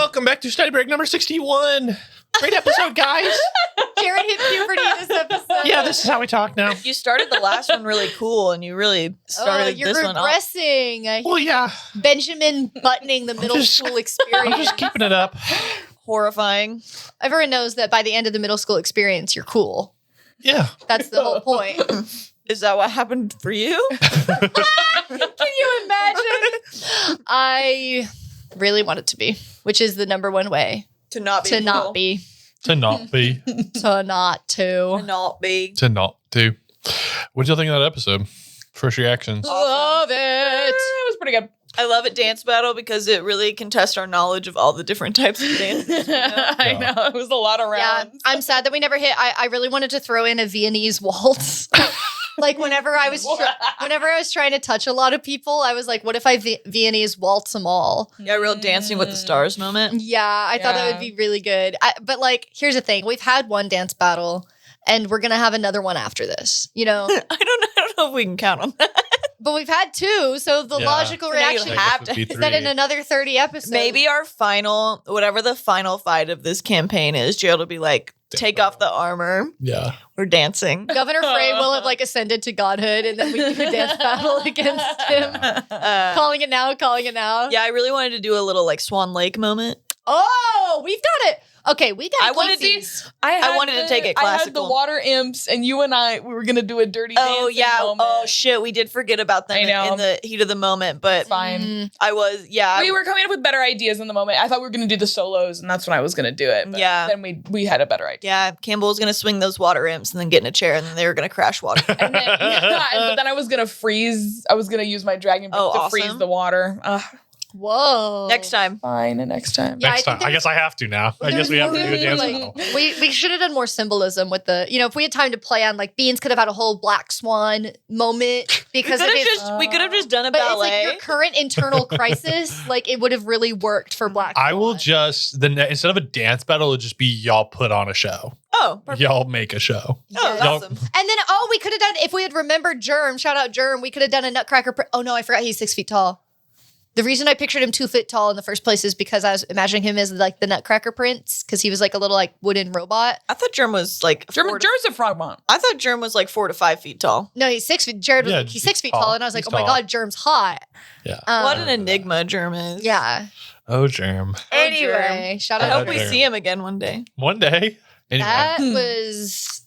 Welcome back to Study Break number 61. Great episode, guys. Jared hit puberty this episode. Yeah, this is how we talk now. You started the last one really cool, and you really started you're this one off. regressing. Well, yeah. Benjamin buttoning the middle school experience. I'm just keeping it up. Horrifying. Everyone knows that by the end of the middle school experience, you're cool. Yeah. That's the whole point. Is that what happened for you? Can you imagine? I really want it to be, which is the number one way To not be. to cool. not be. To not be. To not to. To not be. To not do. What'd you think of that episode? First reactions. Love it. It was pretty good. I love it dance battle because it really can test our knowledge of all the different types of dances. I know. It was a lot of Yeah, rounds. I'm sad that we never hit. I really wanted to throw in a Viennese waltz. Like whenever I was trying to touch a lot of people, I was like, what if I Viennese waltz them all? Yeah, real dancing with the stars moment. Yeah, I thought that would be really good. But like, here's the thing. We've had one dance battle and we're going to have another one after this, you know? I don't know if we can count on that. But we've had two. So the logical So now you reaction have to- is that in another 30 episodes. Maybe our final, whatever the final fight of this campaign is, Gerald will be like, take off the armor. Yeah. We're dancing. Governor Frey will have like ascended to godhood and then we do a dance battle against him. Calling it now. Yeah, I really wanted to do a little like Swan Lake moment. Oh, we've done it. Okay, we got I to wanted keep to- these. I wanted to take it I had the classical. water imps, and you and I, we were gonna do a dirty. Oh dancing yeah. moment. Oh shit. We did forget about them I know. in the heat of the moment, but Fine. I was We were coming up with better ideas in the moment. I thought we were gonna do the solos, and that's when I was gonna do it. But Yeah. Then we had a better idea. Yeah, Campbell was gonna swing those water imps and then get in a chair, and then they were gonna crash water. And then, but then I was gonna freeze. I was gonna use my dragon boat to awesome. freeze the water. Whoa. Next time. Fine, next time. Yeah, Next I think time. I guess I have to now. I guess we have to do a dance like, battle. we should have done more symbolism with the, you know, if we had time to play on like Beans could have had a whole black swan moment because of his, We could have just done a but it's ballet. like your current internal crisis, like it would have really worked for Black I will Swan. just, instead of a dance battle, it'll just be y'all put on a show. Oh, perfect. Y'all make a show. Oh, Y'all- awesome. And then, we could have done, if we had remembered Germ, shout out Germ, we could have done a Nutcracker. Oh no, I forgot he's 6 feet tall. The reason I pictured him 2 feet tall in the first place is because I was imagining him as like the Nutcracker Prince because he was like a little like wooden robot. I thought Germ was like German's a frogmont. I thought Germ was like 4 to 5 feet tall. No, he's 6 feet. Jared was Yeah, like, he's he's 6 feet tall. tall. And I was like, He's oh my tall. God, Germ's hot. Yeah. What an enigma Germ is. Yeah. Oh, Germ. Anyway, shout I out hope we Germ. see him again one day. One day. Anyway, That was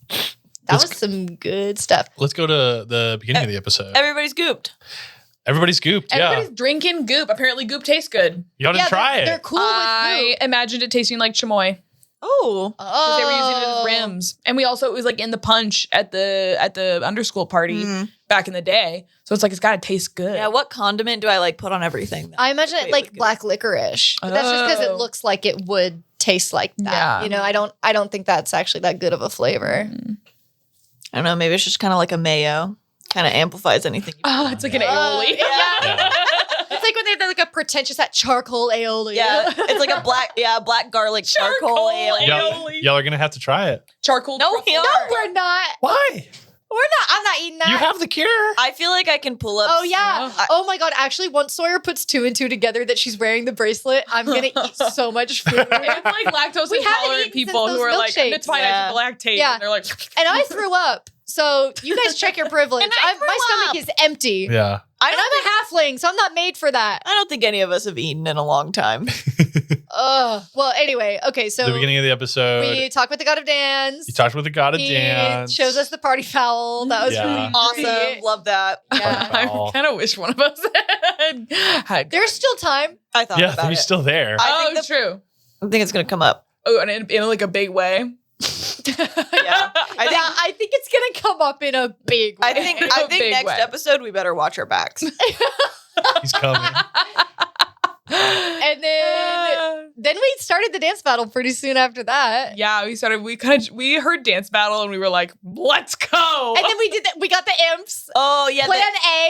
Let's- some good stuff. let's go to the beginning of the episode. Everybody's gooped. Everybody's scooped. Yeah. Everybody's drinking goop. Apparently, goop tastes good. Y'all didn't try they're it. cool I with goop. imagined it tasting like chamoy Oh. because they were using it Oh. as rims, and we also it was like in the punch at the underschool party back in the day. So it's like it's got to taste good. Yeah, what condiment do I like put on everything? I imagine it Wait, like look black licorice. But that's just because it Oh. looks like it would taste like that. Yeah. You know, I don't think that's actually that good of a flavor. I don't know. Maybe it's just kind of like a mayo. Kind of amplifies anything. Oh, it's like an aioli. Yeah. It's like when they have like a pretentious that charcoal aioli. Yeah, it's like a black garlic charcoal ale. Y'all are going to have to try it. Charcoal. No, truffle. we No, are. we're not. Why? We're not. I'm not eating that. You have the cure. I feel like I can pull up. Oh yeah. Oh my God. Actually, once Sawyer puts 2 and 2 together that she's wearing the bracelet, I'm gonna eat so much food. It's like lactose We haven't intolerant eaten people since who those are like, milkshakes. it's fine, Yeah. I can lactate. Yeah. And they're like, And I threw up. So you guys check your privilege. And I my threw stomach is empty. Yeah. I And don't, I'm a halfling, so I'm not made for that. I don't think any of us have eaten in a long time. Well, anyway, okay, so The beginning of the episode, we talk with the God of Dance. you talked with the god of He dance. shows us the party foul. That was Yeah. really Awesome. great. Love that. Yeah. Wow. I kind of wish one of us had. There's still time. I thought Yeah, about he's it. still there. I Oh, think true. I think it's going to come up. Oh, and in like a big way. Yeah. I think it's gonna come up in a big way. I think In a big next way. episode we better watch our backs. He's coming. And then we started the dance battle pretty soon after that. Yeah, we heard dance battle and we were like, let's go. And then we got the imps. Oh yeah, Plan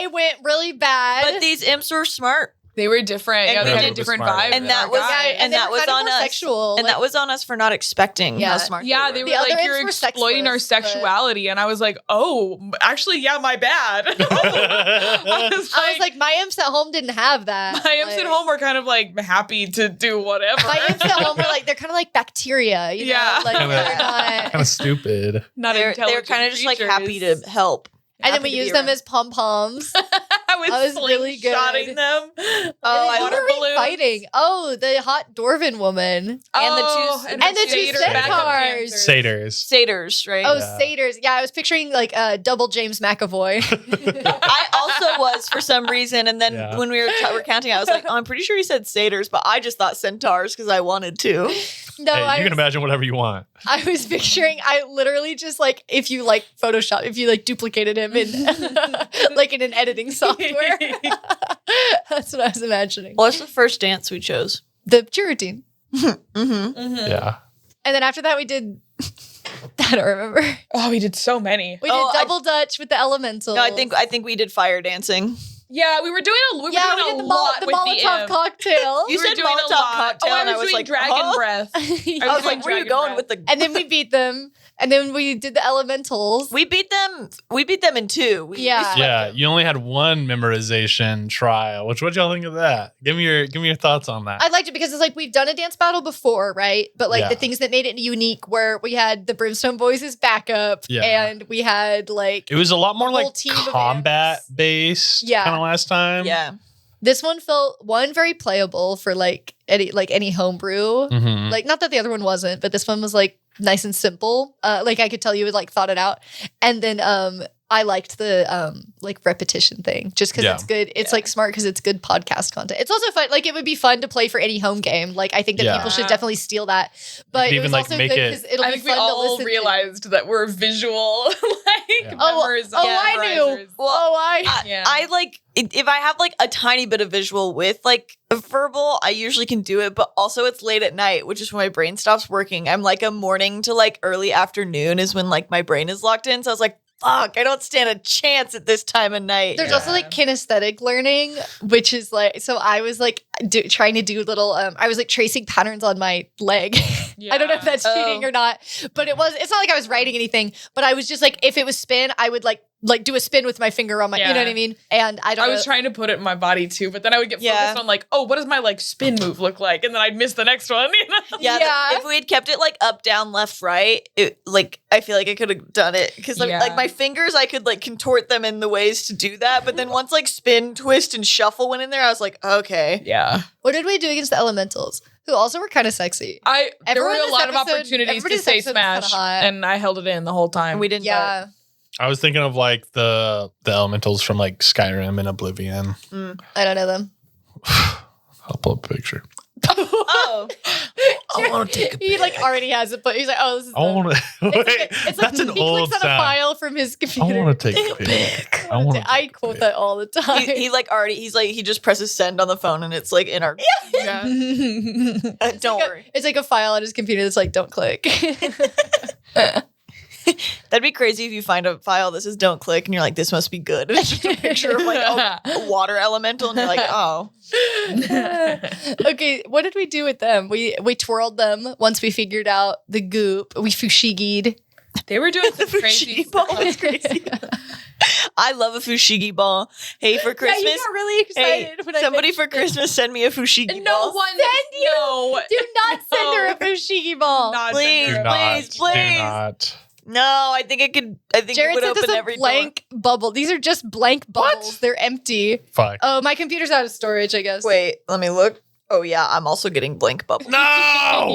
A went really bad. but these imps were smart. They were different. And Yeah, we they had a did- different smarter. vibe. And than that our was- guy. and that was on us. Sexual, And that was on us for not expecting Yeah. how smart Yeah, they they were. were The like, other you're ends were exploiting our sexless, but- sexuality. And I was like, oh, actually, yeah, my bad. I was I was like, my imps at home didn't have that. my imps at home were kind of like happy to do whatever. My imps at home were like, they're kind of like bacteria, you Yeah. know? Like, Kinda- they're not. Kind of stupid. Not They're intelligent kind of just like creatures. happy to help. And then Happy we to be used them around. as pom-poms. I was really good. slingshotting them. Oh, And I who were we balloons. fighting? Oh, the hot dwarven woman. Oh, and the two satyr centaurs. backup dancers. Satyrs. Satyrs, right? Oh, Yeah. satyrs. Yeah, I was picturing like double James McAvoy. I also was for some reason, and then Yeah. when we were counting, I was like, oh, I'm pretty sure he said satyrs, but I just thought centaurs because I wanted to. No, Hey, I you can was, imagine whatever you want. I was picturing, I literally just like, if you like Photoshop, if you like duplicated him in like in an editing software. That's what I was imagining. What's the first dance we chose? The cheer routine. Mm-hmm. Yeah. And then after that, we did, I don't remember. Oh, we did so many. We did Oh, double Dutch with the elementals. No, I think we did fire dancing. Yeah, we were doing a, we were yeah, we doing did a the, lot the with Molotov the cocktail. You We were said doing a Molotov lot. cocktail, Oh, I and was, I was doing like, dragon huh? breath. I was doing like, where are you dragon going breath. with the? And then we beat them. And then we did the elementals. We beat them. We beat them in two. Yeah. Yeah. You only had one memorization trial. What y'all think of that? Give me your thoughts on that. I liked it because it's like we've done a dance battle before, right? But like Yeah. the things that made it unique were we had the Brimstone Boys as backup, Yeah. and we had like it was a lot more a whole like team of combat imps. based Yeah. kind of last time. Yeah. this one felt very playable for like any homebrew. Mhm. Like not that the other one wasn't, but this one was like nice and simple. Like I could tell you had like thought it out, and then I liked the like repetition thing just because Yeah. it's good. It's like smart because it's good podcast content. It's also fun. Like it would be fun to play for any home game. Like I think that Yeah. people should definitely steal that. But could it was even, like, also make good it- because it'll I be think we fun to all listen realized that we're visual, like Yeah. memorizers. I knew. memorizers. Oh, I Yeah. I like if I have like a tiny bit of visual with like a verbal, I usually can do it, but also it's late at night, which is when my brain stops working. I'm like a morning to like early afternoon is when like my brain is locked in. So I was like, fuck, I don't stand a chance at this time of night. There's Yeah. also like kinesthetic learning, which is like, so I was like trying to do little, I was like tracing patterns on my leg. I don't know if that's cheating or not, but it's not like I was writing anything, but I was just like, if it was spin, I would like do a spin with my finger on my, you know Yeah. what I mean? And I don't I know. was trying to put it in my body too, but then I would get Yeah. focused on like, oh, what does my like spin move look like? And then I'd miss the next one. You know? Yeah. If we had kept it like up, down, left, right, it like I feel like I could have done it because Yeah. like my fingers, I could like contort them in the ways to do that. But then once like spin, twist, and shuffle went in there, I was like, okay. Yeah. What did we do against the elementals, who also were kind of sexy? There Everyone were a in lot this of episode- opportunities everybody to in say this episode was kinda smash, hot. and I held it in the whole time. And we didn't. Yeah. I was thinking of like the elementals from like Skyrim and Oblivion. I don't know them. I'll pull up a picture. Oh, I want to take a He like already has it, but he's like, oh, this is I want to. It's like, Wait, it's like that's an he old clicks on a sound. file from his I computer. want to take a pic. I want to. I quote that all the time. he like already. He's like he just presses send on the phone and it's like in our. Yeah. Don't worry. It's like a file on his computer that's like, don't click. That'd be crazy if you find a file that says "don't click" and you're like, "This must be good." It's just a picture of like a water elemental, and you're like, "Oh, Okay, what did we do with them? We twirled them once we figured out the goop. We fushigi'd. They were doing some the crazy fushigi ball stuff. is crazy." I love a fushigi ball. Hey, for Christmas, Yeah, you got really hey, excited when I somebody for mentioned it. Christmas send me a fushigi No ball. one. you. No. Do not send her a fushigi ball. Not Please, Do gender. not. please, please. Do not. No, I think it could. I think Jared it would sent us open a every blank bubble. These are just blank bubbles. They're empty. Fuck. Oh, my computer's out of storage, I guess. door. Wait, let me look. Oh yeah, I'm also getting blank bubbles. No.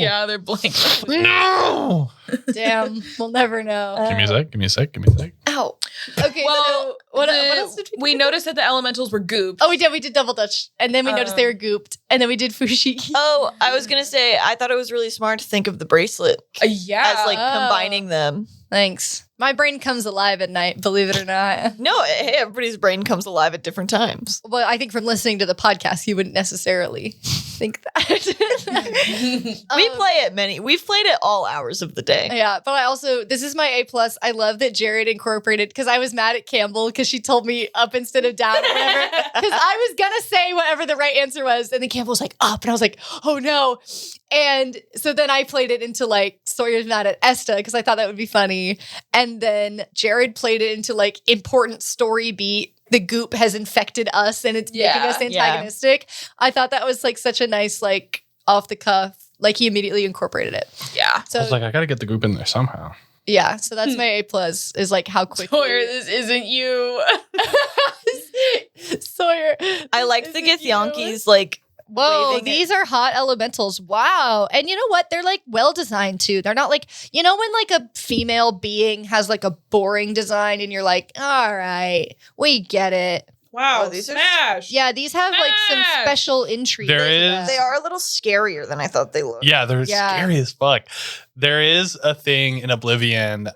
Yeah, they're blank. No. Damn, we'll never know. Give me a sec. Give me a sec. Give me a sec. Ow. Okay, Well, so what else did we do? noticed that the elementals were gooped. Oh, we did double dutch, and then we noticed they were gooped, and then we did fushigi. Oh, I was gonna say I thought it was really smart to think of the bracelet Yeah. as like Oh. combining them. Thanks. My brain comes alive at night, believe it or not. No, hey, everybody's brain comes alive at different times. Well, I think from listening to the podcast, you wouldn't necessarily think that. We've played it all hours of the day. Yeah, but I also, this is my A+. I love that Jared incorporated, because I was mad at Campbell because she told me up instead of down or whatever. Because I was going to say whatever the right answer was. And then Campbell was like, up. And I was like, oh no. And so then I played it into like Sawyer's mad at Esta because I thought that would be funny. And then Jared played it into like important story beat. The goop has infected us and it's making us antagonistic. Yeah. I thought that was like such a nice, like off the cuff, like he immediately incorporated it. Yeah. So I was like, I got to get the goop in there somehow. Yeah. So that's my A+ is like how quickly. Sawyer, this isn't you. Sawyer. I like the Githyanki's like, whoa, these are hot elementals. Wow. And you know what? They're like well designed too. They're not like, you know, when like a female being has like a boring design and you're like, all right, we get it. Wow, these are smash. Yeah, these have like some special intrigue. They are a little scarier than I thought they looked. Yeah, they're scary as fuck. There is a thing in Oblivion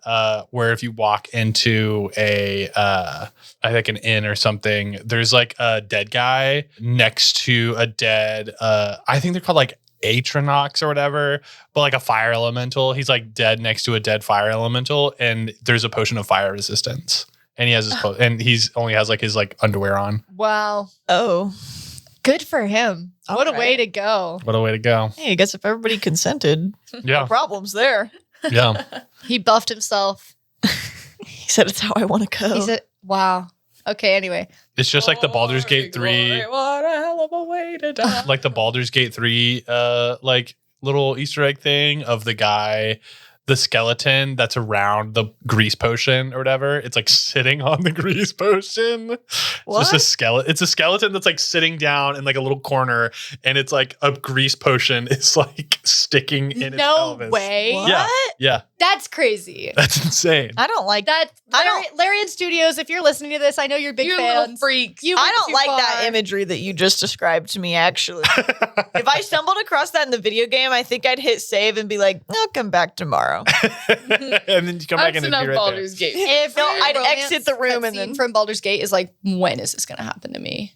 where if you walk into I think an inn or something, there's like a dead guy next to a dead, I think they're called like Atronox or whatever, but like a fire elemental. He's like dead next to a dead fire elemental, and there's a potion of fire resistance. And he has his and he's only has like his like underwear on. Wow. Oh. Good for him. What a way to go. What a way to go. Hey, I guess if everybody consented, yeah. No problems there. Yeah. He buffed himself. He said it's how I want to go. He said, wow. Okay, anyway. It's just like the Baldur's Gate 3. What a hell of a way to die. Like the Baldur's Gate 3 like little Easter egg thing of the guy, the skeleton that's around the grease potion or whatever. It's like sitting on the grease potion. What? It's just a skeleton. It's a skeleton that's like sitting down in like a little corner, and it's like a grease potion is like sticking in its pelvis. No way. What? Yeah. Yeah. That's crazy. That's insane. I don't like that. Larian Studios, if you're listening to this, I know you're big fans. Little freaks. You I went don't too like far. that imagery that you just described to me, actually. If I stumbled across that in the video game, I think I'd hit save and be like, I'll come back tomorrow. And then you come back That's and it'd enough be right Baldur's Gate. If No, your I'd romance exit the room and cutscene then- from Baldur's Gate is like, when is this going to happen to me?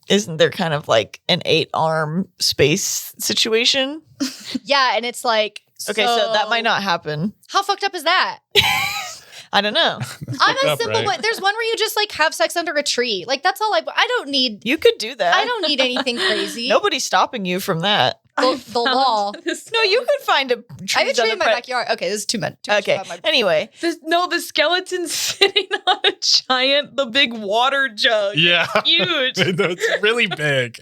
Isn't there kind of like an 8-arm space situation? Yeah, and it's like, Okay, so that might not happen. How fucked up is that? I don't know. I'm a up, simple right? one. There's one where you just like have sex under a tree. Like that's all I don't need. You could do that. I don't need anything crazy. Nobody's stopping you from that. The law. No, you could find a tree. I have a tree in my backyard. Okay, this is too much. Okay. Anyway, The skeleton's sitting on the big water jug. Yeah. Huge. It's really big.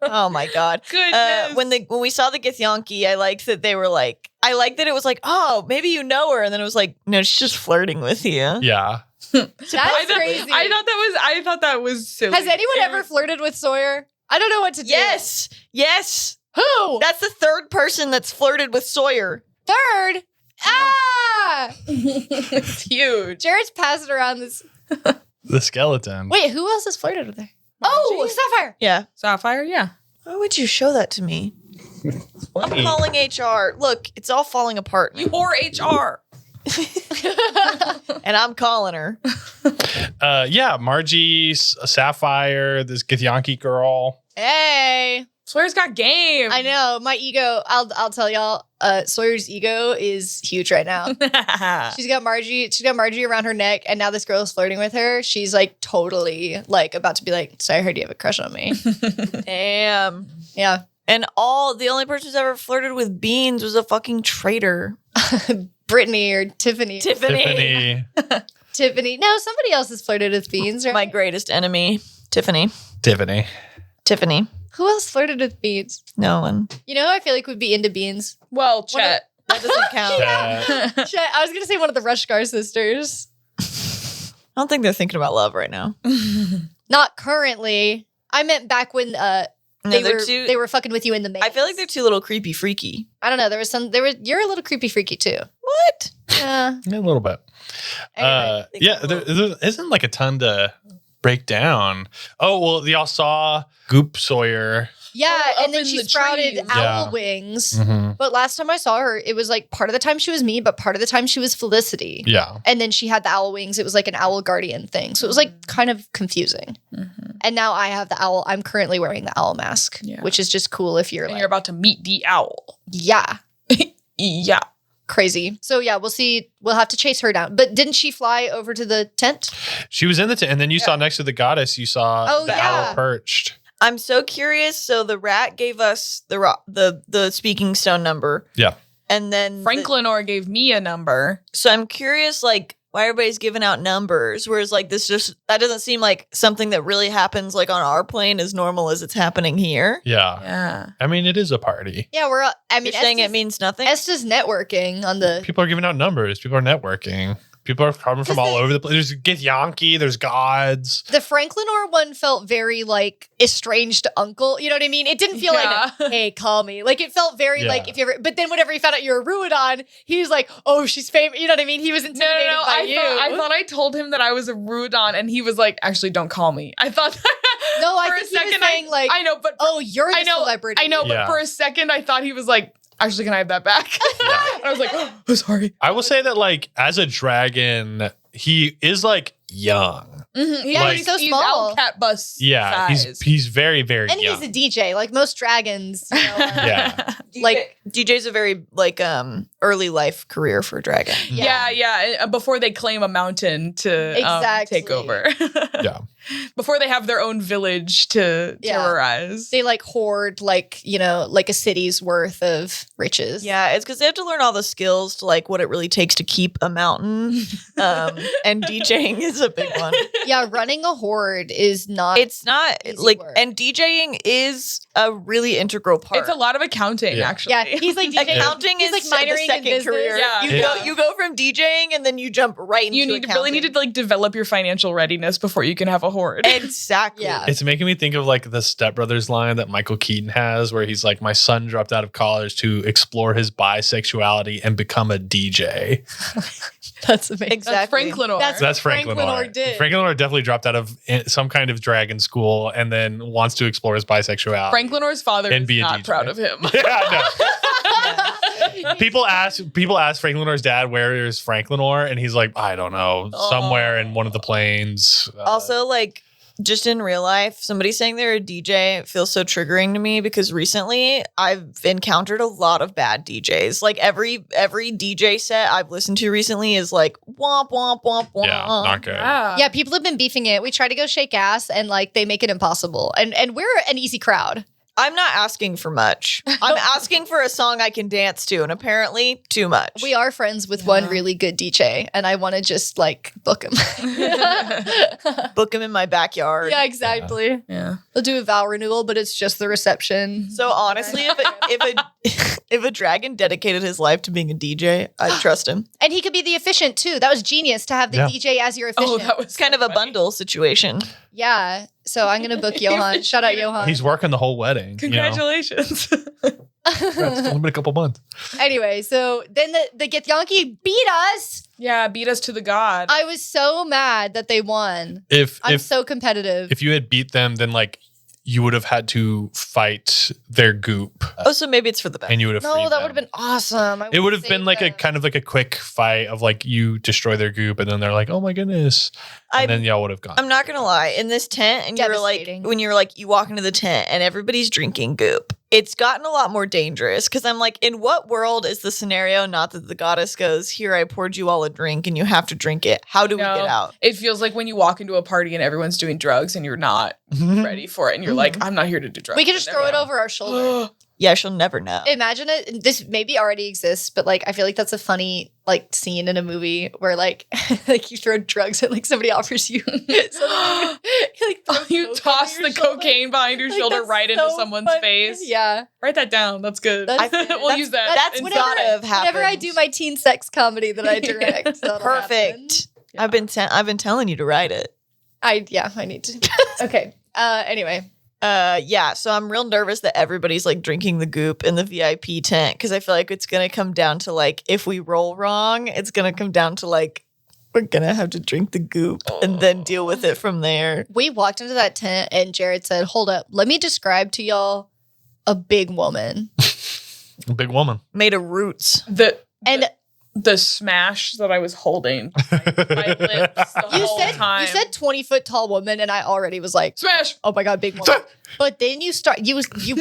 oh my god. Goodness. When we saw the Githyanki, I liked that they were like, I liked that it was like, oh, maybe you know her, and then it was like, no, she's just flirting with you. Yeah. That's crazy. I thought that was silly. Has anyone ever flirted with Sawyer? I don't know what to do. Yes. Who? That's the third person that's flirted with Sawyer. Third. Ah! It's huge. Jared's passing around this. The skeleton. Wait, who else has flirted with her? Oh, Sapphire. Yeah. Sapphire, yeah. Why would you show that to me? I'm calling HR. Look, it's all falling apart. You whore HR. And I'm calling her. Yeah, Margie, Sapphire, this Githyanki girl. Hey. Sawyer's got game. I know. My ego, I'll tell y'all, Sawyer's ego is huge right now. She's got Margie around her neck, and now this girl is flirting with her. She's like totally like about to be like, so I heard you have a crush on me. Damn. Yeah. And the only person who's ever flirted with Beans was a fucking traitor. Brittany or Tiffany. Tiffany. Tiffany. No, somebody else has flirted with Beans, right? My greatest enemy, Tiffany. Tiffany. Who else flirted with Beans? No one. You know who I feel like would be into Beans? Well, Chet. That doesn't count. I was going to say one of the Rushgar sisters. I don't think they're thinking about love right now. Not currently. I meant back when they were fucking with you in the maze. I feel like they're too little creepy freaky. I don't know. You're a little creepy freaky too. What? Yeah. Yeah, a little bit. Anyway, There isn't like a ton to break down? Oh, well, y'all saw Goop Sawyer. Yeah, Up and then in she the sprouted trees. owl Yeah. wings. Mhm. But last time I saw her, it was like part of the time she was me, but part of the time she was Felicity. Yeah. And then she had the owl wings. It was like an owl guardian thing. So it was like kind of confusing. And now I have the owl. I'm currently wearing the owl mask, Yeah. which is just cool if you're And like, you're about to meet the owl. yeah, Yeah. crazy. So yeah, we'll see. We'll have to chase her down. But didn't she fly over to the tent? She was in the tent, and then you saw next to the goddess, you saw Oh, the yeah. owl perched. I'm so curious. So the rat gave us the speaking stone number, Yeah. and then Franklinor gave me a number. so I'm curious, like, why everybody's giving out numbers, whereas like that doesn't seem like something that really happens like on our plane as normal as it's happening here. Yeah. Yeah. I mean, it is a party. Yeah, I mean, You're saying it means nothing. Esta's networking on the. People are giving out numbers. People are networking. People are coming from all over the place. There's Githyanki, there's gods. The Franklinor one felt very like estranged uncle. You know what I mean? It didn't feel Yeah. like, hey, call me. Like it felt very Yeah. like if you ever. But then whenever he found out you were Ruidon, he was like, oh, she's famous. You know what I mean? He was intimidated by you. I thought I told him that I was a Ruidon, and he was like, "Actually, don't call me." I thought. No, I for think a he was second, saying like, I know, but oh, you're the I know, celebrity. I know, Yeah. but for a second, I thought he was like, "Actually, can I have that back?" And I was like, "Oh, sorry." I will say that, like, as a dragon, he is like young. Yeah, Like- he's so small. Owl cat bus. Yeah, size. he's very, very And young. he's a DJ, like most dragons. You know, Yeah. like- DJ's a very like early life career for a dragon. Yeah. Before they claim a mountain to Exactly. take over. Yeah. Before they have their own village to Yeah. terrorize. they like hoard like like a city's worth of riches. Yeah, it's because they have to learn all the skills to like what it really takes to keep a mountain. And DJing is a big one. Yeah, running a horde is not. It's not Easy like, work. and DJing is a really integral part. It's a lot of accounting, Yeah. actually. yeah, he's like DJing. Accounting he's is like the minoring in second business. career. Yeah. You go from DJing and then you jump right into You really need to like develop your financial readiness before you can have a horde. Exactly. Yeah. It's making me think of like the Step Brothers line that Michael Keaton has, where he's like, my son dropped out of college to explore his bisexuality and become a DJ. That's amazing. Exactly. That's Franklinor. That's Franklin Franklinor Orr. did. Franklin Orr definitely dropped out of some kind of dragon school and then wants to explore his bisexuality. Franklinor's father And is be a not DJ. proud of him. Yeah, no. People ask Franklin Orr's dad, where is Franklin Orr? And he's like, I don't know, somewhere in one of the plains. Also, like, just in real life, somebody saying they're a DJ feels so triggering to me because recently I've encountered a lot of bad DJs. Like every DJ set I've listened to recently is like womp womp womp womp. Yeah, not good. Yeah, people have been beefing it. We try to go shake ass and like they make it impossible. And we're an easy crowd. I'm not asking for much. I'm asking for a song I can dance to, and apparently too much. We are friends with one really good DJ, and I want to just like book him. book him in my backyard. Yeah, exactly. Yeah. They'll do a vow renewal, but it's just the reception. So honestly, if a dragon dedicated his life to being a DJ, I'd trust him. And he could be the efficient too. That was genius to have the Yeah. DJ as your efficient. Oh, that was It's kind of a bundle situation. Yeah. So I'm gonna book Johan. Shout out Johan. He's working the whole wedding. Congratulations. It's only been a couple months. Anyway, so then the Githyanki beat us. Yeah, beat us to the god. I was so mad that they won. If I'm so competitive. if you had beat them, then like you would have had to fight their goop, Oh, so maybe it's for the best. and you would have. No, freed that them. would have been awesome. It would have been like a kind of like a quick fight of like you destroy their goop, and then they're like, "Oh my goodness," and then y'all would have gone. I'm not gonna lie. In this tent, and you're like, Devastating. when you're like, you walk into the tent and everybody's drinking goop. It's gotten a lot more dangerous because I'm like, in what world is the scenario not that the goddess goes, "Here, I poured you all a drink and you have to drink it. How do we No. get out?" It feels like when you walk into a party and everyone's doing drugs and you're not ready for it, and you're like, I'm not here to do drugs. we could just throw it over our shoulder. Yeah, she'll never know. Imagine it. This maybe already exists, but like I feel like that's a funny like scene in a movie where like like you throw drugs and like somebody offers you. So like, throw You coke toss over your the shoulder. cocaine behind your Like, shoulder that's right into so someone's funny. face. Yeah, Write that down. That's good. That's- we'll that's- use that. that's in- whenever- gotta have Whenever I happened. do my teen sex comedy that I direct, that'll happen. Perfect. Yeah. I've been telling you to write it. I need to. Okay. Anyway. Yeah, so I'm real nervous that everybody's like drinking the goop in the VIP tent because I feel like it's gonna come down to like if we roll wrong, it's gonna come down to like we're gonna have to drink the goop and then deal with it from there. We walked into that tent and Jared said, hold up, let me describe to y'all a big woman. A big woman. Made of roots. The smash that I was holding to my lips the whole time. You said 20-foot tall woman, and I already was like, smash. Oh my God, big woman. But then you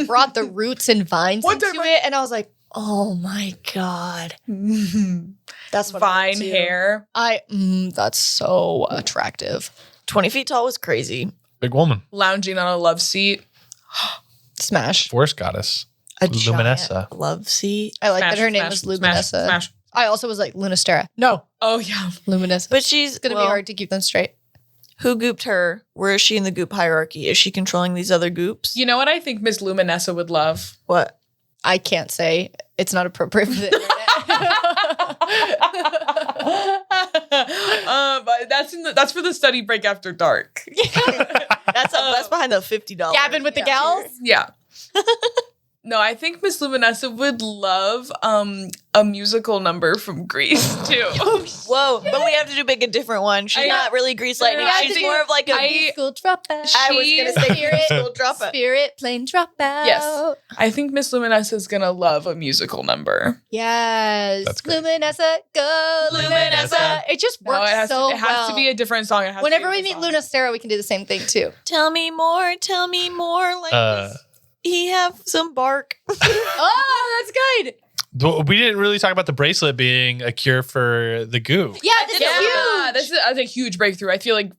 brought the roots and vines into it, and I was like, oh my God. That's what Vine hair. That's so attractive. 20 feet tall was crazy. Big woman. Lounging on a love seat. Smash. Forest goddess. A Luminessa. giant love seat. I like Smash, that her name smash, was smash, Luminessa. smash. I also was like Lunastera. No, Oh, yeah. Luminessa. But she's It's going to be hard to keep them straight. Who gooped her? Where is she in the goop hierarchy? Is she controlling these other goops? You know what I think Miss Luminessa would love? What? I can't say. It's not appropriate for the internet. But that's for the study break after dark. That's behind the $50. Gabbing with the gals? Yeah. No, I think Miss Luminessa would love a musical number from Grease too. Whoa, but we have to make a different one. She's not really Grease Lightning. No, She's more of like a School dropout. I was gonna say Spirit, school dropout. Spirit plane dropout. Yes. I think Miss Luminessa is gonna love a musical number. Yes. That's great. Luminessa, go Luminessa. Luminessa. It just No, works it has, so to, it has well. to be a different song. It has Whenever to be we a meet different song. Lunastera, we can do the same thing too. Tell me more. Like does he have some bark? Oh, that's good. We didn't really talk about the bracelet being a cure for the goo. Yeah, this is huge. This is a huge breakthrough. I feel like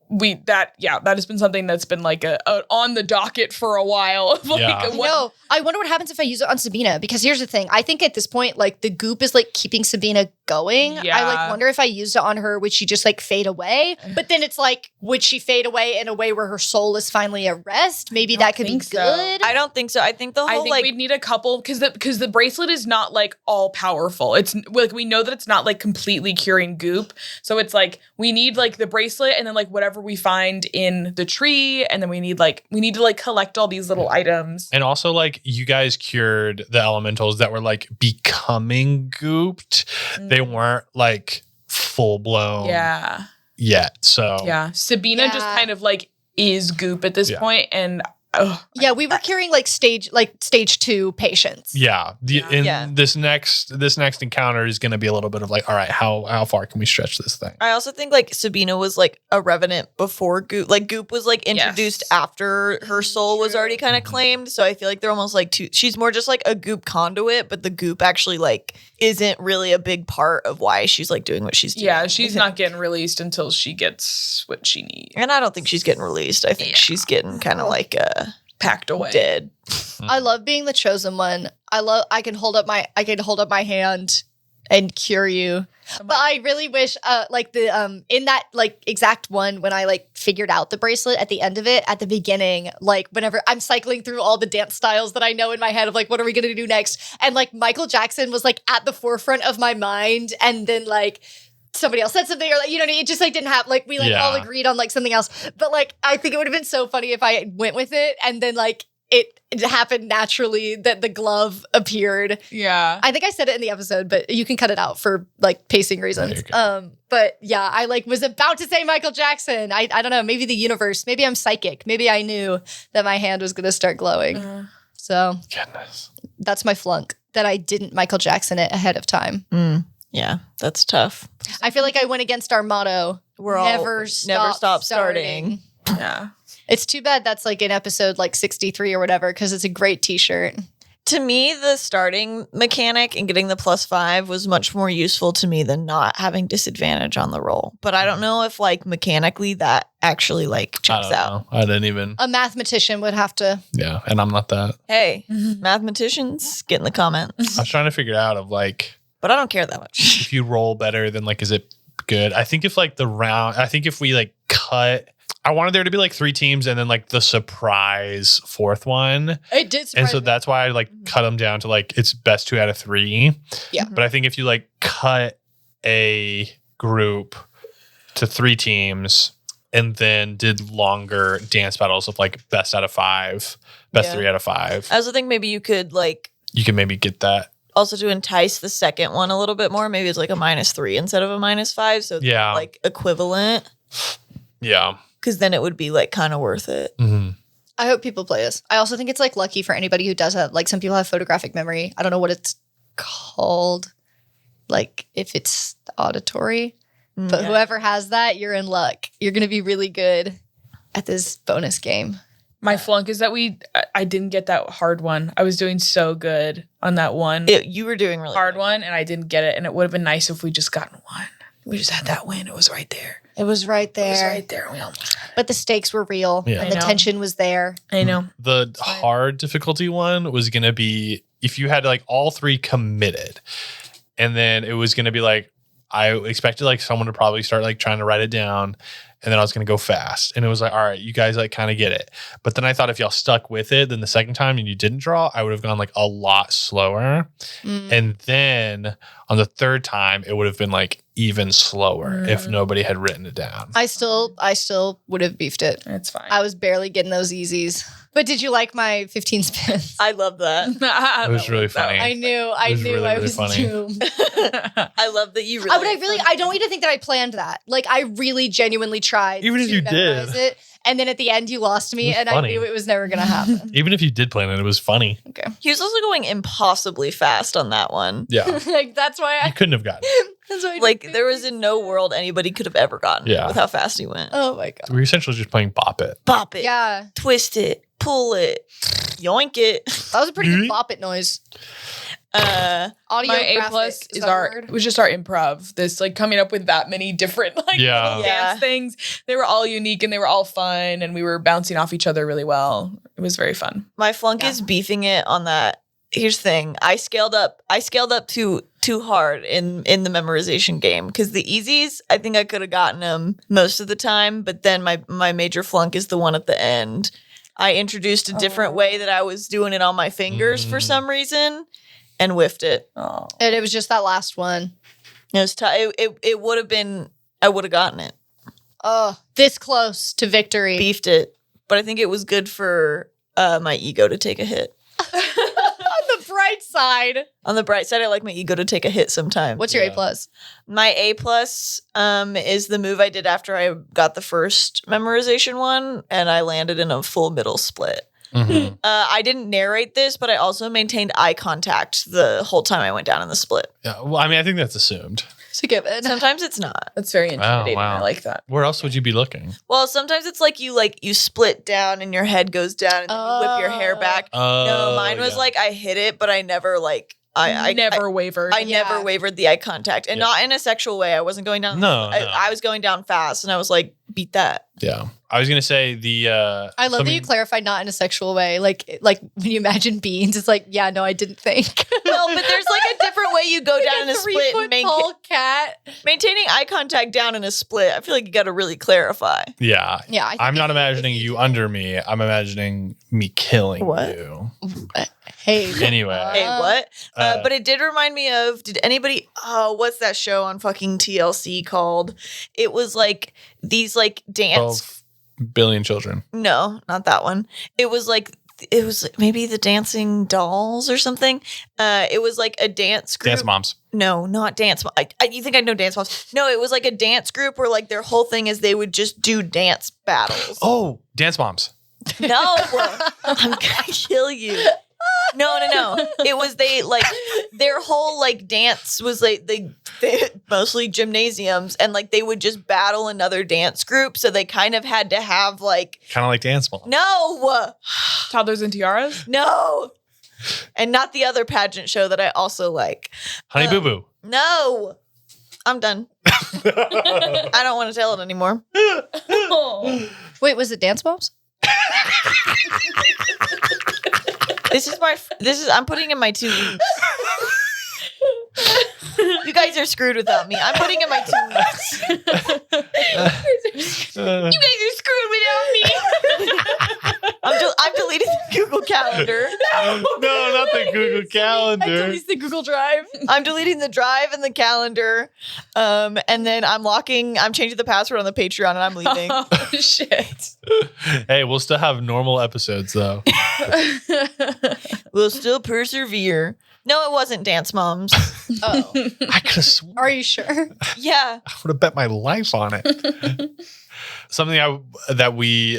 that has been something that's been like a on the docket for a while. Like, Yeah. No, I wonder what happens if I use it on Sabina, because here's the thing. I think at this point, like, the goop is like keeping Sabina going. Yeah. I like wonder if I used it on her, would she just like fade away? But then it's like, would she fade away in a way where her soul is finally at rest? Maybe that could be think so. good. I don't think so. I think the whole we'd need a couple because the bracelet is not like all powerful. It's like we know that it's not like completely curing goop. So it's like we need like the bracelet and then like whatever we find in the tree, and then we need to like collect all these little items. And also, like, you guys cured the elementals that were like becoming gooped. They weren't like full blown yet. So Yeah. Sabina just Yeah. kind of like is goop at this point, and Yeah, we were curing like stage 2 patients. yeah. Yeah. This next encounter is going to be a little bit of like, all right, how far can we stretch this thing? I also think like Sabina was like a revenant before Goop. Like Goop was like introduced after her soul was already kind of claimed. So I feel like they're almost like she's more just like a Goop conduit, but the Goop actually like isn't really a big part of why she's like doing what she's doing. yeah, she's not getting released until she gets what she needs. And I don't think she's getting released. I think she's getting kind of like Packed away. dead. I love being the chosen one. I can hold up my hand and cure you. But I really wish like the in that like exact one when I like figured out the bracelet at the end of it at the beginning, like whenever I'm cycling through all the dance styles that I know in my head of like what are we going to do next, and like Michael Jackson was like at the forefront of my mind, and then like somebody else said something, or like, you know, it just like didn't happen. Like we like all agreed on like something else. But like I think it would have been so funny if I went with it and then like it happened naturally that the glove appeared. Yeah. I think I said it in the episode, but you can cut it out for like pacing reasons. But yeah, I like was about to say Michael Jackson. I don't know, maybe the universe, maybe I'm psychic. Maybe I knew that my hand was gonna start glowing. So Goodness. that's my flunk, that I didn't Michael Jackson it ahead of time. Yeah, that's tough. I feel like I went against our motto. We're all never stop starting. Yeah. It's too bad that's like in episode like 63 or whatever, because it's a great t-shirt. To me, the starting mechanic and getting the +5 was much more useful to me than not having disadvantage on the roll. But I don't know if like mechanically that actually like checks out. I didn't even. A mathematician would have to. Yeah, and I'm not that. Hey, mathematicians, get in the comments. I was trying to figure out of like, But I don't care that much. if you roll better, then like, is it good? I think if like if we like cut, I wanted there to be like 3 teams and then like the surprise 4th one. It did. And so that's why I like cut them down to like it's best 2 out of 3. Yeah. But I think if you like cut a group to 3 teams and then did longer dance battles of like best out of 5, best 3 out of 5, I also think maybe you could like you can maybe get that. also to entice the second one a little bit more, maybe it's like a -3 instead of a -5. So it's Yeah. like equivalent. Yeah. Because then it would be like kind of worth it. Mhm. I hope people play this. I also think it's like lucky for anybody who does have, like, some people have photographic memory. I don't know what it's called, like if it's auditory, but whoever has that, you're in luck. You're going to be really good at this bonus game. My flunk is that I didn't get that hard one. I was doing so good on that one You were doing really hard good. one, and I didn't get it. And it would have been nice if we just gotten one. We just had that win. It was right there. It was right there. It was right there. We almost had it. But the stakes were real. Yeah. And the I know. tension was there. I know. The hard difficulty one was going to be if you had like all 3 committed, and then it was going to be like, I expected like someone to probably start like trying to write it down, and then I was going to go fast. And it was like, all right, you guys like kind of get it. But then I thought if y'all stuck with it, then the second time and you didn't draw, I would have gone like a lot slower. And then on the third time, it would have been like even slower if nobody had written it down. I still would have beefed it. It's fine. I was barely getting those easies. But did you like my 15 spins? I love that. It was really funny. I knew was really, I really was funny. doomed. I love that you really. But I don't want you to think that I planned that. Like, I really genuinely tried. Even if to you memorize did. it. And then at the end, you lost me, It was and funny. I knew it was never going to happen. Even if you did plan it, it was funny. Okay. He was also going impossibly fast on that one. Yeah. Like, that's why You couldn't have gotten it. that's why I Like didn't there think- was in no world anybody could have ever gotten it Yeah. with how fast he went. Oh my God. We were essentially just playing Bop It. Bop it, Yeah. twist it, pull it, yoink it. That was a pretty good bop it noise. Audio My A graphic, plus is that a our word? it was just our improv. This like coming up with that many different like Yeah. little Yeah. dance things. They were all unique and they were all fun, and we were bouncing off each other really well. It was very fun. My flunk is beefing it on that. Here's the thing. I scaled up too hard in the memorization game because the easies, I think I could have gotten them most of the time, but then my major flunk is the one at the end. I introduced a different way that I was doing it on my fingers for some reason and whiffed it. Oh, And it was just that last one. It was it would have been, I would have gotten it. Oh, this close to victory. Beefed it. But I think it was good for my ego to take a hit. On the bright side. On the bright side, I like my ego to take a hit sometimes. What's your Yeah. A plus? My A plus is the move I did after I got the first memorization one, and I landed in a full middle split. Mhm. I didn't narrate this, but I also maintained eye contact the whole time I went down in the split. Yeah. Well, I mean, I think that's assumed. So given. Sometimes it's not. that's very intimidating. wow. I like that. Where else would you be looking? Well, sometimes it's like you split down and your head goes down and then you whip your hair back. No, mine was like I hit it, but I never like I never wavered. I never wavered the eye contact, and Yeah. not in a sexual way. I wasn't going down. No, no. I was going down fast, and I was like, beat that. Yeah. I was gonna say the. I love that you clarified not in a sexual way. Like when you imagine beans, it's like, yeah, no, I didn't think. Well, but there's like a different way you go down in a split. 3 foot tall cat. Maintaining eye contact down in a split, I feel like you got to really clarify. Yeah. Yeah, I think I'm not if- imagining if you under me. I'm imagining me killing What? you. Hey. Anyway. Hey, what? Uh, But it did remind me of, did anybody, what's that show on fucking TLC called? It was like these like dance. 12 billion children. No, not that one. It was maybe the Dancing Dolls or something. It was like a dance group. Dance moms. No, not dance. You think I know dance moms? No, it was like a dance group where like their whole thing is they would just do dance battles. Oh, dance moms. No, I'm gonna kill you. No. It was their whole like dance was like they mostly gymnasiums, and like they would just battle another dance group, so they kind of had to have like Kind of like dance moms. Toddlers and tiaras. no, and not the other pageant show that I also like. Honey Boo Boo. No, I'm done. I don't want to tell it anymore. Wait, was it Dance Moms? I'm putting in my 2 weeks. You guys are screwed without me. I'm putting in my 2 weeks. Uh, You guys are screwed without me. I'm deleting the Google Calendar. no, not the Google Calendar. the Google Drive. I'm deleting the drive and the calendar. And then I'm changing the password on the Patreon, and I'm leaving. Oh shit. Hey, we'll still have normal episodes though. We'll still persevere. No, it wasn't Dance Moms. Oh, I could have sworn. are you sure? Yeah. I would have bet my life on it. Something that we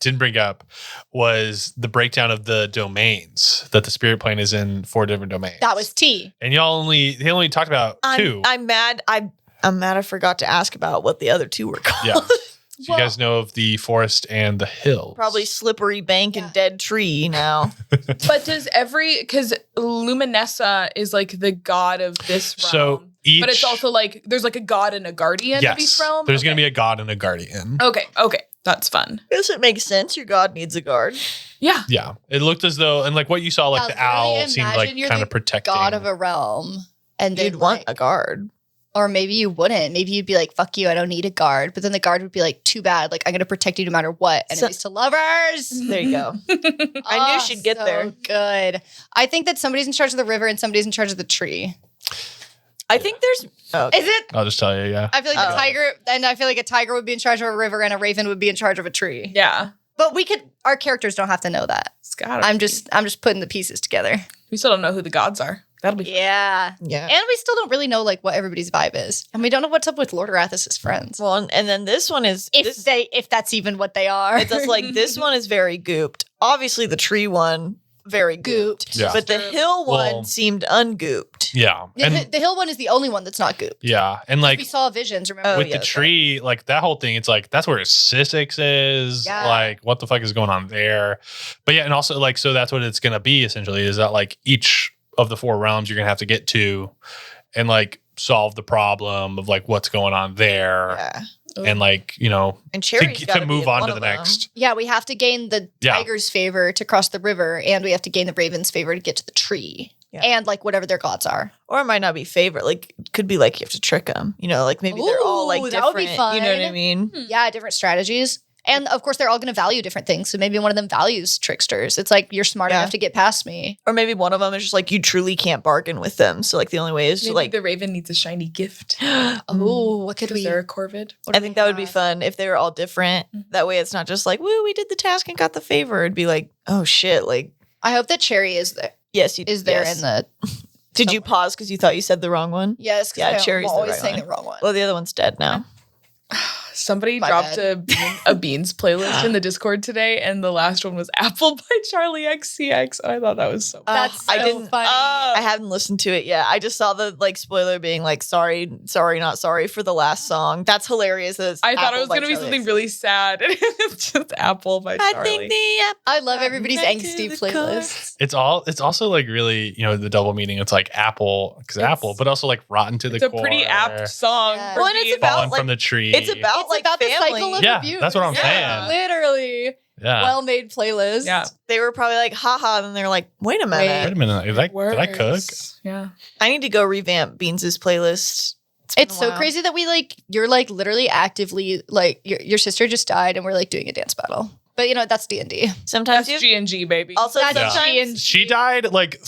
didn't bring up was the breakdown of the domains, that the spirit plane is in 4 different domains. That was T. And they only talked about 2. I'm mad. I'm mad I forgot to ask about what the other 2 were called. Yeah. So you guys know of the forest and the hill. Probably Slippery Bank and Dead Tree now. But does because Luminessa is like the god of this realm. So but it's also like there's like a god and a guardian of each realm. There's going to be a god and a guardian. Okay, that's fun. Does it make sense? Your god needs a guard. Yeah. Yeah. It looked as though, and like what you saw, like the owl seemed like kind of protecting. God of a realm. And You'd want a guard. Or maybe you wouldn't. Maybe you'd be like, fuck you, I don't need a guard. But then the guard would be like, too bad. Like, I'm going to protect you no matter what. Enemies to lovers. There you go. I knew she'd get there. Good. I think that somebody's in charge of the river and somebody's in charge of the tree. I think there's... Oh, okay. Is it? I'll just tell you, yeah. I feel like the tiger, and I feel like a tiger would be in charge of a river and a raven would be in charge of a tree. Yeah. But our characters don't have to know that. I'm just putting the pieces together. We still don't know who the gods are. That'll be fun. Yeah. Yeah. And we still don't really know like what everybody's vibe is. And we don't know what's up with Lord Arathis' friends. Well, and then this one is... If that's even what they are. It's just like, this one is very gooped. Obviously, the tree one, very gooped. Yeah. But the hill one seemed ungooped. Yeah. And the hill one is the only one that's not gooped. yeah. And like We saw visions, remember? with the tree, like that whole thing, it's like that's where Sissix is. Yeah. Like, what the fuck is going on there? But yeah, and also like, so that's what it's gonna be essentially, is that like each of the 4 realms you're gonna have to get to and like solve the problem of like what's going on there. Yeah. And like, you know, And Cherry's to move on to the next. Yeah, we have to gain the tiger's favor to cross the river, and we have to gain the raven's favor to get to the tree. Yeah. And like whatever their gods are. Or it might not be favorite. Like, it could be like you have to trick them. You know, like maybe they're all like Ooh, different. that would be fun. You know what I mean? Yeah, different strategies. And of course, they're all going to value different things. So maybe one of them values tricksters. It's like, you're smart enough to get past me. Or maybe one of them is just like, you truly can't bargain with them. So like the only way is Maybe to like... the raven needs a shiny gift. Oh, what could we... They're a corvid. I think that would be fun if they were all different. That way it's not just like, woo, we did the task and got the favor. It'd be like, oh shit, like... I hope that Cherry is there. Yes, you Is there yes. in the... Did you pause because you thought you said the wrong one? Yes, Yeah, because Cherry's I'm the always right saying one. the wrong one. Well, the other one's dead now. Somebody My dropped bad. a Beans playlist in the Discord today, and the last one was Apple by Charlie XCX. I thought that was so fun. That's I so didn't. funny. I haven't listened to it yet. I just saw the like spoiler being like, sorry, not sorry for the last song. That's hilarious. I thought it was going to be something really sad. It's just Apple by Charlie. I think I love everybody's Back to angsty the playlists. It's also like really, you know, the double meaning. It's like Apple, because Apple, but also like rotten to the It's a core. pretty apt song. Yeah. for Well, and it's being- about, Fallen like- from the tree. It's about It's like about the family. cycle of Yeah, abuse. that's what I'm saying. Literally. Yeah. Well-made playlist. Yeah. They were probably like, haha, and then they're like, wait a minute. Wait a minute. Did I cook? Works. Yeah. I need to go revamp Beans' playlist. Been It's a so while. crazy that you're like literally actively like your sister just died and we're like doing a dance battle. But you know, that's D&D. Sometimes That's you G&G, baby. also That's sometimes G&G. She died like,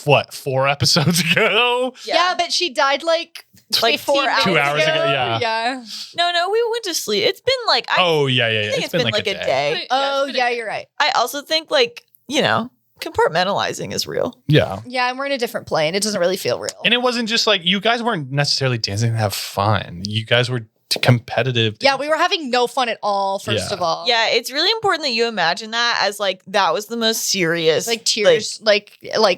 what, 4 episodes ago? Yeah, but she died like 4 15 hours. 2 hours ago, Yeah. yeah. No, we went to sleep. It's been like Oh, yeah. I think it's been like a day. Oh, it's been yeah, a- you're right. I also think like, you know, compartmentalizing is real. Yeah. Yeah, and we're in a different plane. It doesn't really feel real. And it wasn't just like, you guys weren't necessarily dancing to have fun. You guys were competitive. Yeah, we were having no fun at all, first Yeah. of all. Yeah, it's really important that you imagine that as like that was the most serious. Like tears like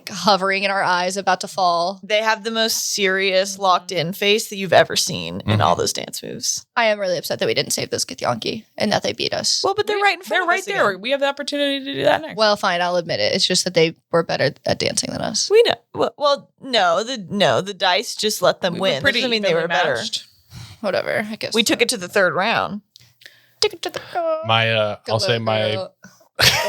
hovering in our eyes about to fall. They have the most serious locked in face that you've ever seen in all those dance moves. I am really upset that we didn't save those Githyanki and that they beat us. Well, but they're right in front They're of right us there. again. We have the opportunity to do that next. Well, fine, I'll admit it. It's just that they were better at dancing than us. We know. Well, no, the dice just let them We win. were That pretty doesn't mean they were evenly better. matched. Whatever, I guess. We took it to the third round. I'll say my,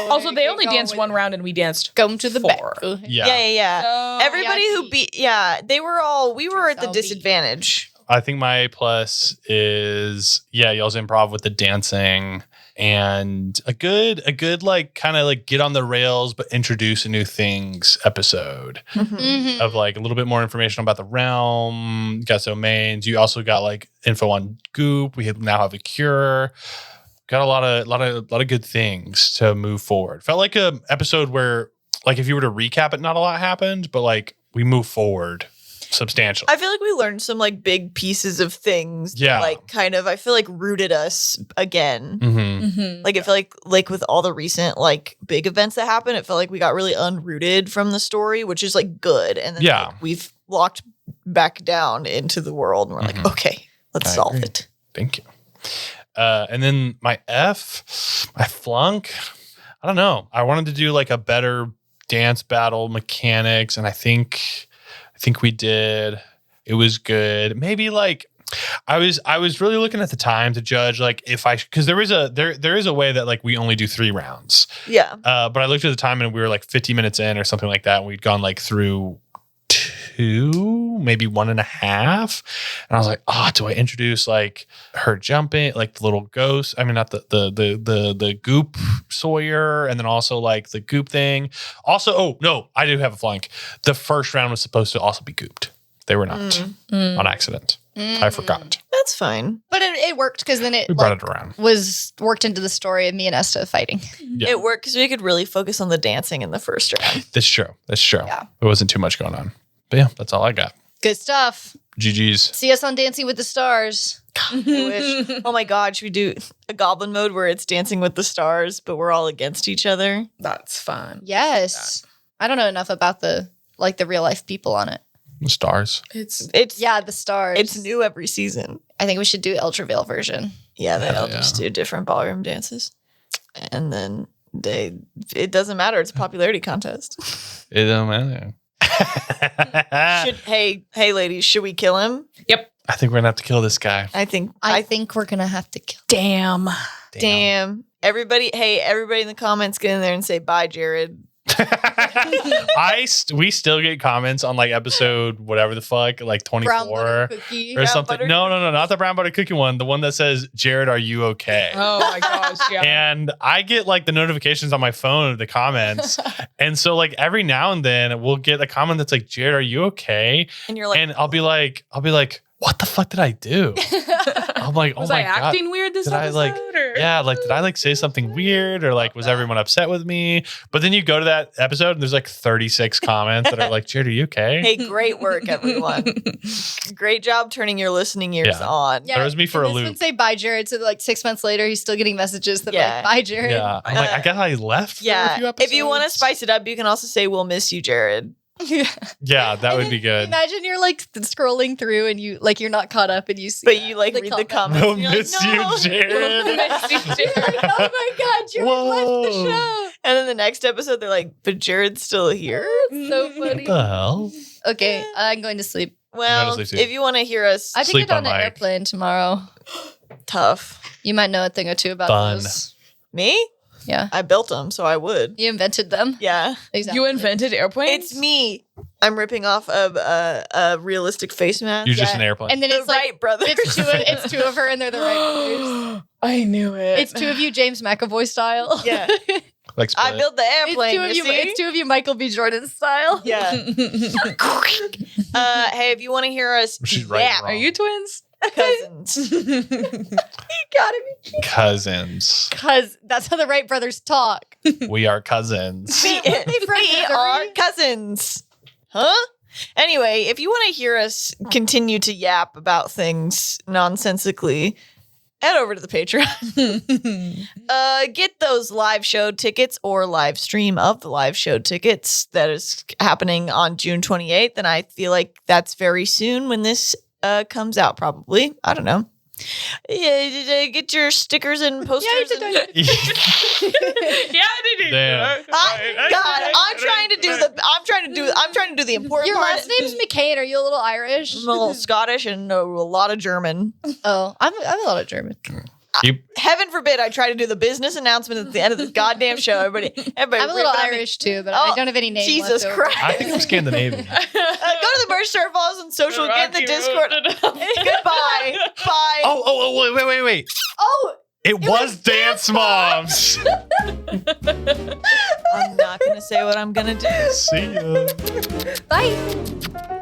Also, they only danced one round, and we danced Come to the back. 4. yeah. So, Everybody yeah, who beat, we were at the So disadvantage. I think my plus is, y'all's improv with the dancing and a good like kind of like get on the rails but introduce new things episode Mhm. of like a little bit more information about the realm. Got domains. You also got like info on Goop. We now have a cure. Got a lot of good things to move forward. Felt like a episode where like if you were to recap it, not a lot happened, but like we move forward substantially. I feel like we learned some like big pieces of things. Yeah. That, like kind of, I feel like rooted us again. Mm-hmm. Like I feel like with all the recent like big events that happened, it felt like we got really unrooted from the story, which is like good. And then like, we've walked back down into the world and we're like, okay, let's solve it. Thank you. And then my flunk, I don't know. I wanted to do like a better dance battle mechanics, and I think we did. It was good. Maybe like I was really looking at the time to judge like if because there is a way that like we only do 3 rounds. Yeah. But I looked at the time and we were like 50 minutes in or something like that. And we'd gone like through 2, maybe 1.5. And I was like, do I introduce like her jumping, like the little ghost? I mean, not the goop Sawyer, and then also like the goop thing. Also, no, I do have a flunk. The first round was supposed to also be gooped. They were not on accident. I forgot. That's fine. But it worked because then We brought it around. was worked into the story of me and Esta fighting. Yeah. It worked because we could really focus on the dancing in the first round. That's true. Yeah. There wasn't too much going on. But yeah, that's all I got. Good stuff. GG's. See us on Dancing with the Stars. I wish. Oh my God, should we do a goblin mode where it's Dancing with the Stars, but we're all against each other? That's fun. Yes. I don't know enough about the real life people on it. The stars. It's The stars. It's new every season. I think we should do El Travail version. Yeah, they all Yeah. just do different ballroom dances, and then it doesn't matter. It's a popularity contest. It don't matter. Hey, ladies, should we kill him? Yep. I think we're gonna have to kill this guy. I think. I think we're gonna have to kill. Damn. Damn. Everybody in the comments, get in there and say bye, Jared. We still get comments on like episode whatever the fuck, like 24 cookie. or something. butter No, not the brown butter cookie one. The one that says, Jared, are you okay? Oh my gosh. Yeah. And I get like the notifications on my phone of the comments. And so like every now and then we'll get a comment that's like, Jared, are you okay? And you're like, And I'll be like, what the fuck did I do? I'm like, was oh I my God. acting weird this Did I episode? like, or? yeah, like, did I like say something weird or like, was everyone upset with me? But then you go to that episode and there's like 36 comments that are like, Jared, are you okay? hey, great work, everyone. Great job turning your listening ears Yeah. on. Yeah, Throws me for and a this loop. would say bye, Jared. So like 6 months later, he's still getting messages that Yeah. like bye, Jared. Yeah. I'm like, I guess I left for a Yeah. few episodes. If you want to spice it up, you can also say, we'll miss you, Jared. Yeah, that And would then be good. Imagine you're like scrolling through and you like you're not caught up and you see, But you like read the comments. We'll and you're like, miss "No." you, Jared. Miss you, You're like, oh my God, Jared left the Whoa. show. And then the next episode, they're like, but Jared's still here. So What funny. the hell? Okay, I'm going to sleep. Well, sleep too. if you want to hear us, I think Sleep get on on an mic. airplane tomorrow. tough. You might know a thing or two about Fun. those. Me? Yeah. I built them, so I would. You invented them. Yeah. Exactly. You invented airplanes? It's me. I'm ripping off a realistic face mask. You're just Yeah. an airplane. And then The it's like Wright brothers. it's 2 of her and they're the right brothers. I knew it. It's 2 of you James McAvoy style. Yeah. like I Split. built the It's airplane. 2 of you. see? It's 2 of you Michael B. Jordan style. Yeah. Hey, if you want to hear us, She's right and Are you twins? cousins. You gotta be cousins. because that's how the Wright brothers talk. We are cousins. we are cousins. Huh? Anyway, if you want to hear us continue to yap about things nonsensically, head over to the Patreon. Get those live show tickets or live stream of the live show tickets that is happening on June 28th. And I feel like that's very soon when this comes out, probably. I don't know. Yeah, get your stickers and posters. Yeah, I did. Damn. God, I'm trying to do the important Your part. last name's McCain. Are you a little Irish? I'm a little Scottish and a lot of German. Oh, I'm a lot of German. Heaven forbid I try to do the business announcement at the end of this goddamn show. Everybody I'm a little ripping on me. Irish too, but Oh, I don't have any names. Jesus left over. Christ. I think I'm Scandinavian. Go to the merch store, follow us on social, get in the Discord. Goodbye. Bye. Oh, wait. Oh, It was Dance Moms. I'm not going to say what I'm going to do. See ya. bye.